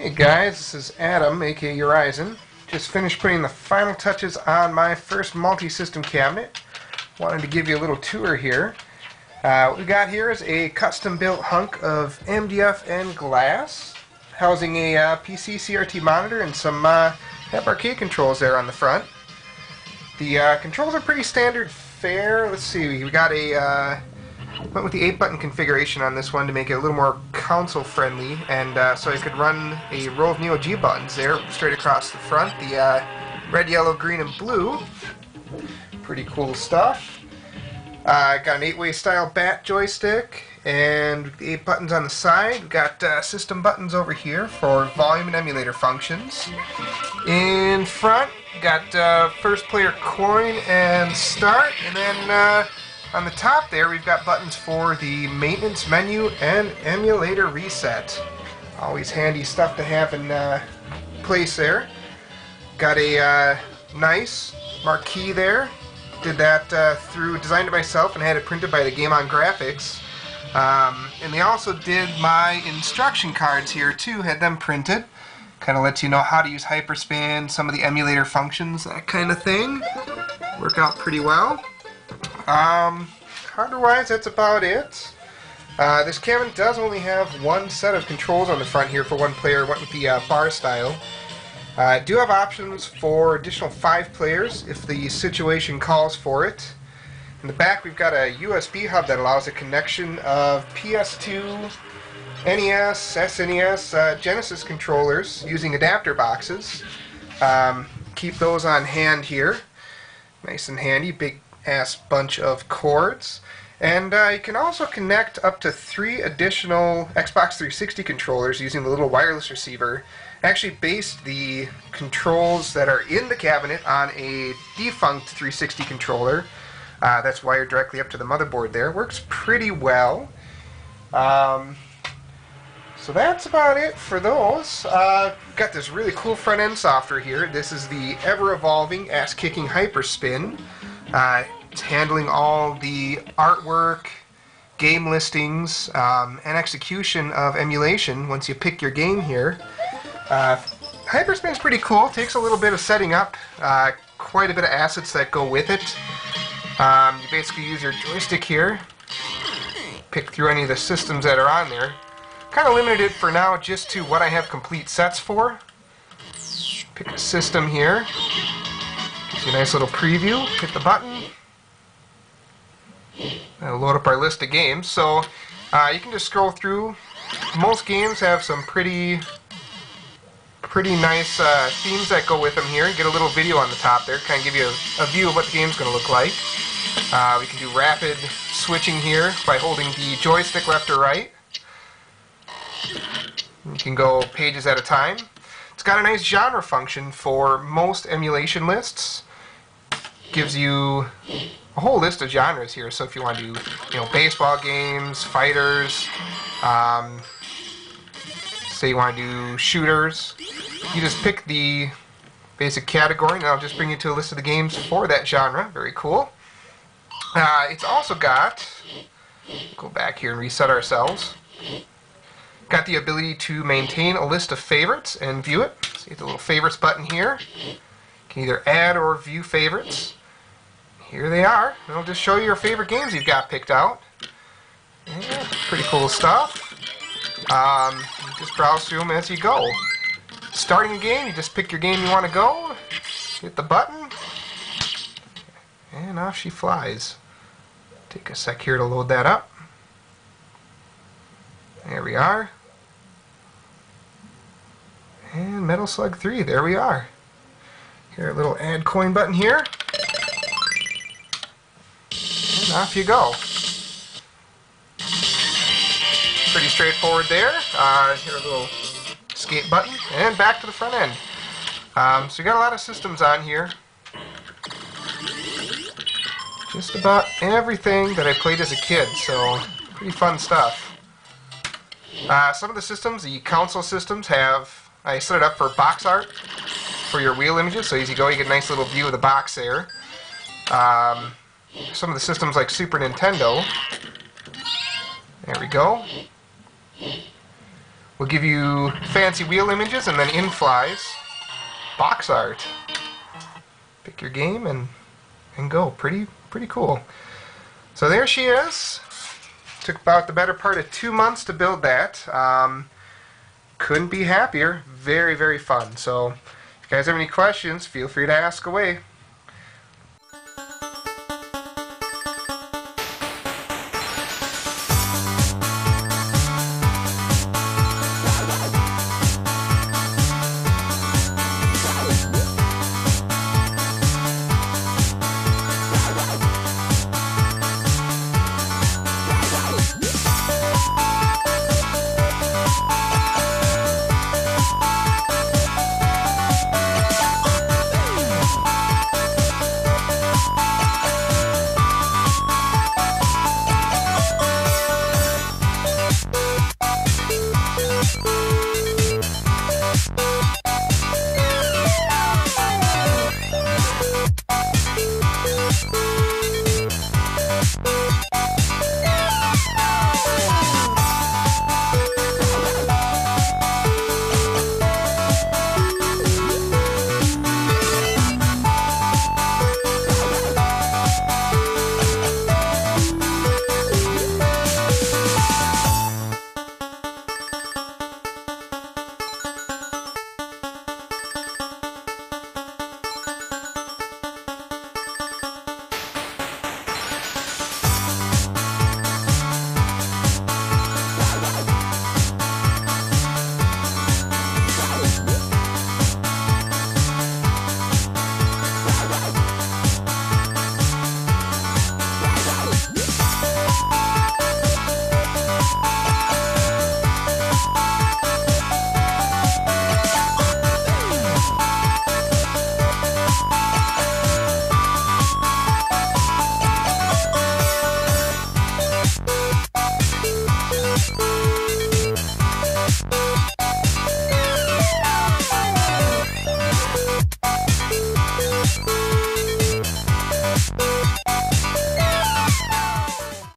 Hey guys, this is Adam, aka Horizon. Just finished putting the final touches on my first multi-system cabinet. Wanted to give you a little tour here. What we got here is a custom-built hunk of MDF and glass, housing a PC CRT monitor and some HAPP arcade controls there on the front. The controls are pretty standard fare. Let's see, we got a went with the 8-button configuration on this one to make it a little more console friendly, and so I could run a row of Neo G buttons there straight across the front, the red, yellow, green, and blue. Pretty cool stuff. Got an 8-way style bat joystick, and the 8 buttons on the side. We've got system buttons over here for volume and emulator functions. In front, got first player coin and start, and then on the top there, we've got buttons for the maintenance menu and emulator reset. Always handy stuff to have in place there. Got a nice marquee there. Did that designed it myself and had it printed by the Game On Graphics. And they also did my instruction cards here too, had them printed. Kind of lets you know how to use HyperSpin, some of the emulator functions, that kind of thing. Work out pretty well. Hardware-wise, that's about it. This cabinet does only have one set of controls on the front here for one player. Went with the bar style. I do have options for additional 5 players if the situation calls for it. In the back, we've got a USB hub that allows a connection of PS2, NES, SNES, Genesis controllers using adapter boxes. Keep those on hand here. Nice and handy. Big ass bunch of cords, and you can also connect up to 3 additional Xbox 360 controllers using the little wireless receiver. Actually based the controls that are in the cabinet on a defunct 360 controller that's wired directly up to the motherboard there. Works pretty well. So that's about it for those. Got this really cool front end software here. This is the ever-evolving, ass-kicking HyperSpin. It's handling all the artwork, game listings, and execution of emulation once you pick your game here. HyperSpin's pretty cool. Takes a little bit of setting up, quite a bit of assets that go with it. You basically use your joystick here, pick through any of the systems that are on there. Kind of limited it for now just to what I have complete sets for. Pick a system here. Gives you a nice little preview. Hit the button. That'll load up our list of games. So you can just scroll through. Most games have some pretty nice themes that go with them here. Get a little video on the top there, kind of give you a view of what the game's going to look like. We can do rapid switching here by holding the joystick left or right. You can go pages at a time. It's got a nice genre function for most emulation lists. Gives you a whole list of genres here. So if you want to do, baseball games, fighters, say you want to do shooters, you just pick the basic category, and it'll just bring you to a list of the games for that genre. Very cool. It's also got, go back here and reset ourselves. Got the ability to maintain a list of favorites and view it. So you hit the little favorites button here. You can either add or view favorites. Here they are. It'll just show you your favorite games you've got picked out. Yeah, pretty cool stuff. You just browse through them as you go. Starting a game, you just pick your game you want to go, hit the button, and off she flies. Take a sec here to load that up. There we are. And Metal Slug 3, there we are. Here, a little add coin button here. And off you go. Pretty straightforward there. Here, a little escape button, and back to the front end. So you got a lot of systems on here. Just about everything that I played as a kid, so pretty fun stuff. Some of the systems, the console systems, I set it up for box art for your wheel images, so easy go, you get a nice little view of the box there. Some of the systems like Super Nintendo, there we go. We'll give you fancy wheel images, and then in flies box art. Pick your game and go. Pretty cool. So there she is. Took about the better part of 2 months to build that. Couldn't be happier. Very fun. So if you guys have any questions, feel free to ask away.